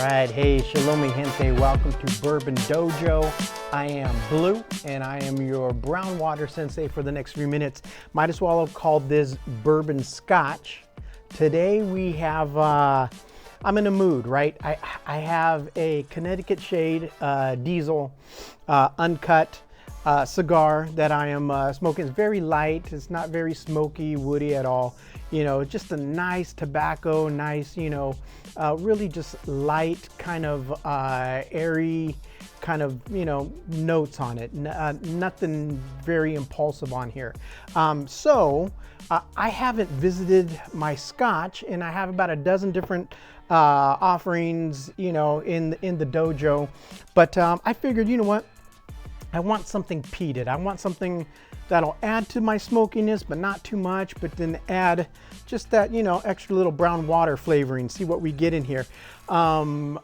right, hey, Shalom, gente. Welcome to Bourbon Dojo. I am Blue, and I am your brown water sensei for the next few minutes. Might as well have called this Bourbon Scotch. Today we have, I'm in a mood, right? I have a Connecticut Shade Diesel uncut cigar that I am smoking. It's very light. It's not very smoky, woody at all. You know, just a nice tobacco, nice, you know, really just light, kind of airy, kind of, you know, notes on it. Nothing very impulsive on here. I haven't visited my Scotch, and I have about a dozen different offerings, you know, in the dojo. But I figured, you know what? I want something peated. I want something that'll add to my smokiness, but not too much, but then add just that, you know, extra little brown water flavoring. See what we get in here. I'm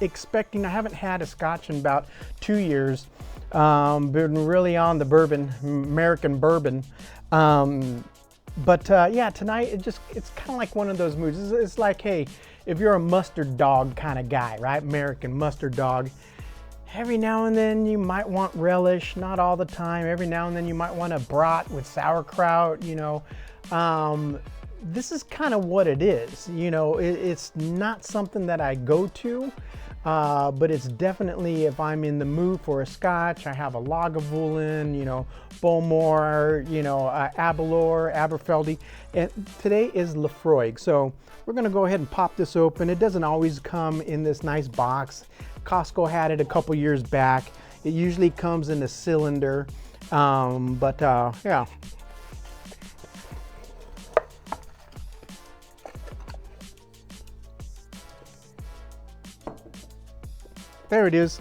expecting, I haven't had a Scotch in about 2 years. Been really on the bourbon, American bourbon. Yeah, tonight it's kind of like one of those moods. It's like, hey, if you're a mustard dog kind of guy, right? American mustard dog. Every now and then you might want relish, not all the time. Every now and then you might want a brat with sauerkraut, you know. This is kind of what it is. You know, it's not something that I go to, but it's definitely, if I'm in the mood for a Scotch, I have a Lagavulin, you know, Bowmore, you know, Aberlour, Aberfeldy, and today is Laphroaig. So we're gonna go ahead and pop this open. It doesn't always come in this nice box. Costco had it a couple years back. It usually comes in a cylinder, yeah. There it is.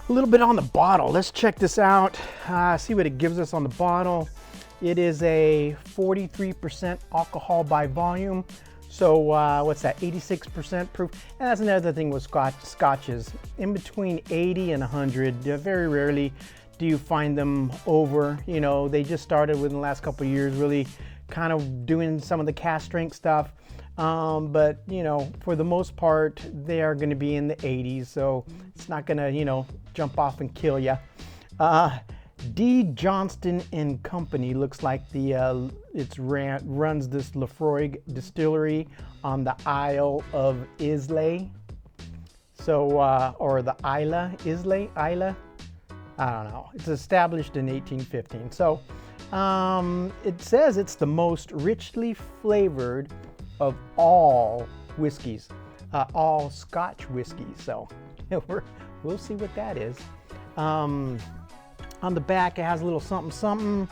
A little bit on the bottle. Let's check this out. See what it gives us on the bottle. It is a 43% alcohol by volume. So what's that, 86% proof? And that's another thing with scotches. In between 80 and 100, very rarely do you find them over. You know, they just started within the last couple of years, really kind of doing some of the cask strength stuff. But, you know, for the most part, they are going to be in the 80s. So it's not going to, you know, jump off and kill you. D. Johnston and Company looks like the runs this Laphroaig distillery on the Isle of Islay. So or the Isle Islay, Isla, I don't know. It's established in 1815. So it says it's the most richly flavored of all whiskeys, all Scotch whiskeys. So we'll see what that is. On the back, it has a little something something.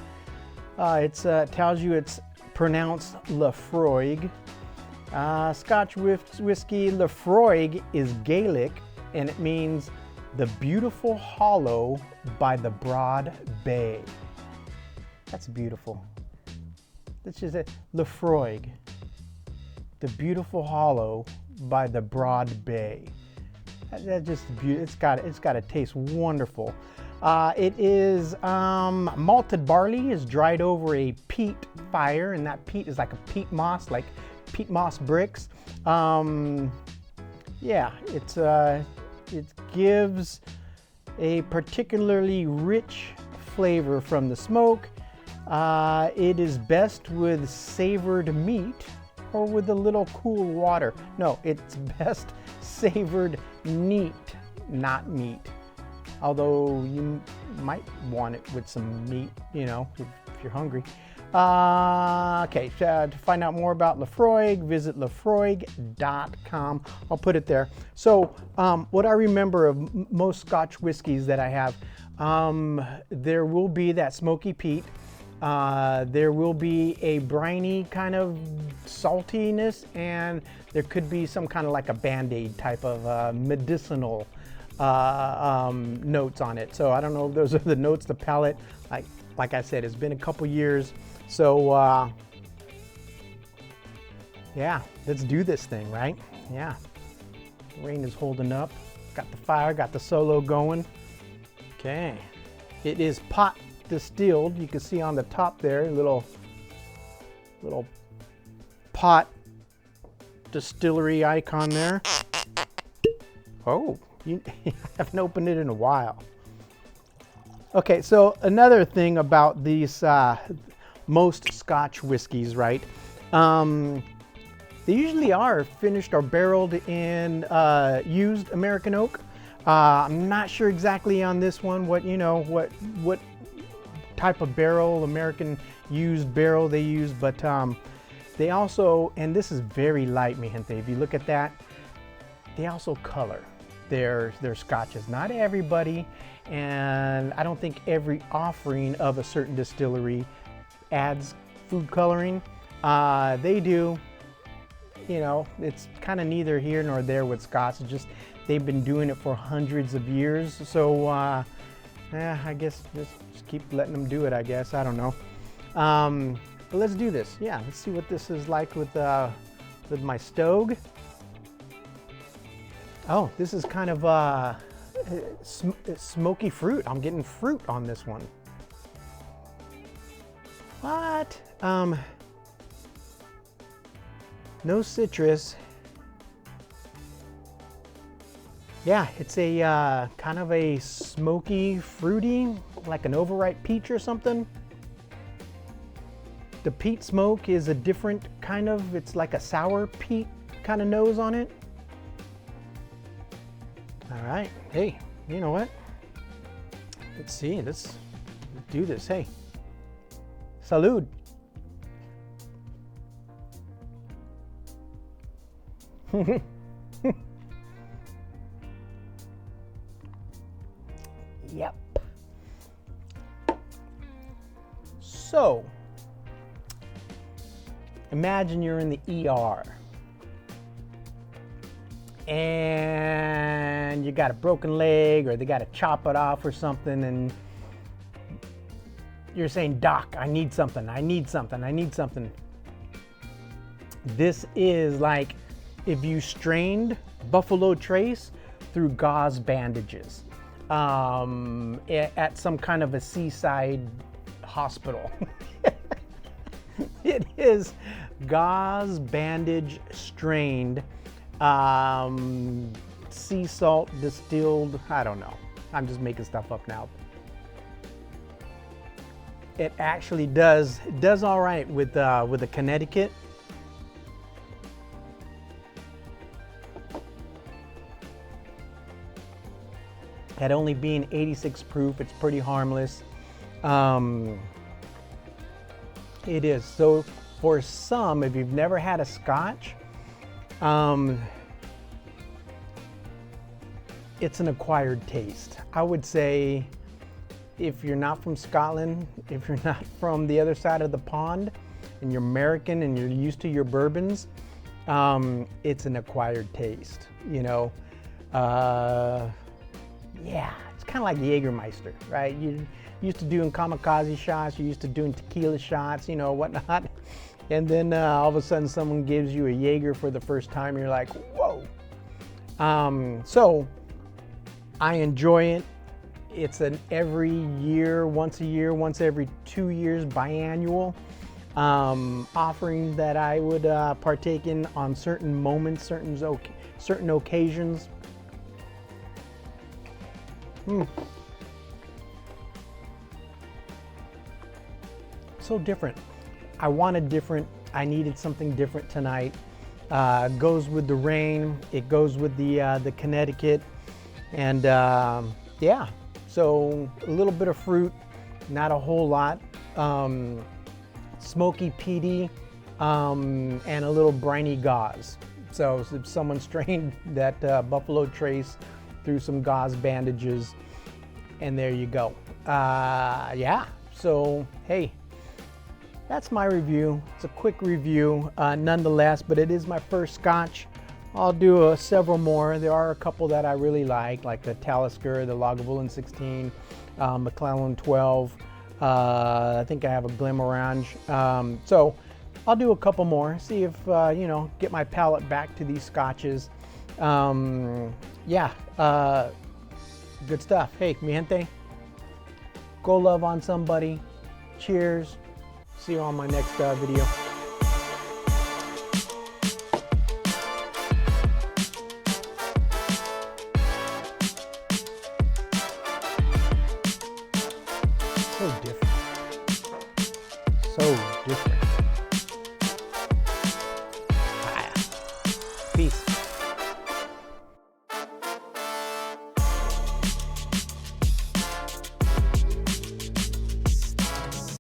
It tells you it's pronounced Laphroaig. Scotch whiskey Laphroaig is Gaelic, and it means the beautiful hollow by the broad bay. That's beautiful. That's just it. Laphroaig, the beautiful hollow by the broad bay. That's just beautiful. It's got to taste wonderful. It is malted barley is dried over a peat fire, and that peat is like a peat moss, like peat moss bricks. Yeah, it gives a particularly rich flavor from the smoke. It is best with savored meat or with a little cool water. No, it's best savored neat, not meat. Although you might want it with some meat, you know, if you're hungry. Okay, to find out more about Laphroaig, visit laphroaig.com. I'll put it there. So what I remember of most Scotch whiskeys that I have, there will be that smoky peat. There will be a briny kind of saltiness, and there could be some kind of like a Band-Aid type of medicinal notes on it. So I don't know if those are the notes. The palate, like I said, it's been a couple years. So yeah, let's do this thing, right? Yeah, rain is holding up. Got the fire, got the solo going. Okay, it is pot distilled. You can see on the top there, little pot distillery icon there. Oh, you haven't opened it in a while. Okay, so another thing about these most Scotch whiskeys, right? They usually are finished or barreled in used American oak. I'm not sure exactly on this one what type of barrel, American used barrel they use, but they also, and this is very light, mi gente. If you look at that, they also color their scotches. Not everybody, and I don't think every offering of a certain distillery adds food coloring. They do. You know, it's kind of neither here nor there with Scotch. It's just they've been doing it for hundreds of years. So, I guess just keep letting them do it, I guess. I don't know. But let's do this. Yeah, let's see what this is like with my Stogue. Oh, this is kind of smoky fruit. I'm getting fruit on this one. What? No citrus. Yeah, it's a kind of a smoky, fruity, like an overripe peach or something. The peat smoke is a different kind of, it's like a sour peat kind of nose on it. All right, hey, you know what? Let's see, let's do this. Hey, salud. Yep. So, imagine you're in the ER and you got a broken leg, or they got to chop it off or something, and you're saying, "Doc, I need something, I need something, I need something." This is like if you strained Buffalo Trace through gauze bandages at some kind of a seaside hospital. It is gauze bandage strained, sea salt distilled. I don't know. I'm just making stuff up now. It actually does all right with the Connecticut. At only being 86 proof, it's pretty harmless. It is. So for some, if you've never had a Scotch, it's an acquired taste. I would say if you're not from Scotland, if you're not from the other side of the pond, and you're American and you're used to your bourbons, it's an acquired taste, you know. Yeah, it's kind of like Jägermeister, right? You're used to doing kamikaze shots, you're used to doing tequila shots, you know, whatnot. And then all of a sudden someone gives you a Jaeger for the first time, and you're like, whoa. So I enjoy it. It's an every year, once every 2 years, biannual offering that I would partake in on certain moments, certain occasions. So different. I wanted different. I needed something different tonight. Goes with the rain. It goes with the Connecticut, and yeah. So a little bit of fruit, not a whole lot. Smoky peaty, and a little briny gauze. So if someone strained that Buffalo Trace through some gauze bandages, and there you go. Yeah, so hey, that's my review. It's a quick review nonetheless, but it is my first Scotch. I'll do several more. There are a couple that I really like the Talisker, the Lagavulin 16, McClellan 12. I think I have a Glenmorangie. So I'll do a couple more, see if, you know, get my palate back to these Scotches. Yeah, good stuff. Hey, mi gente, go love on somebody. Cheers. See you on my next video. so different.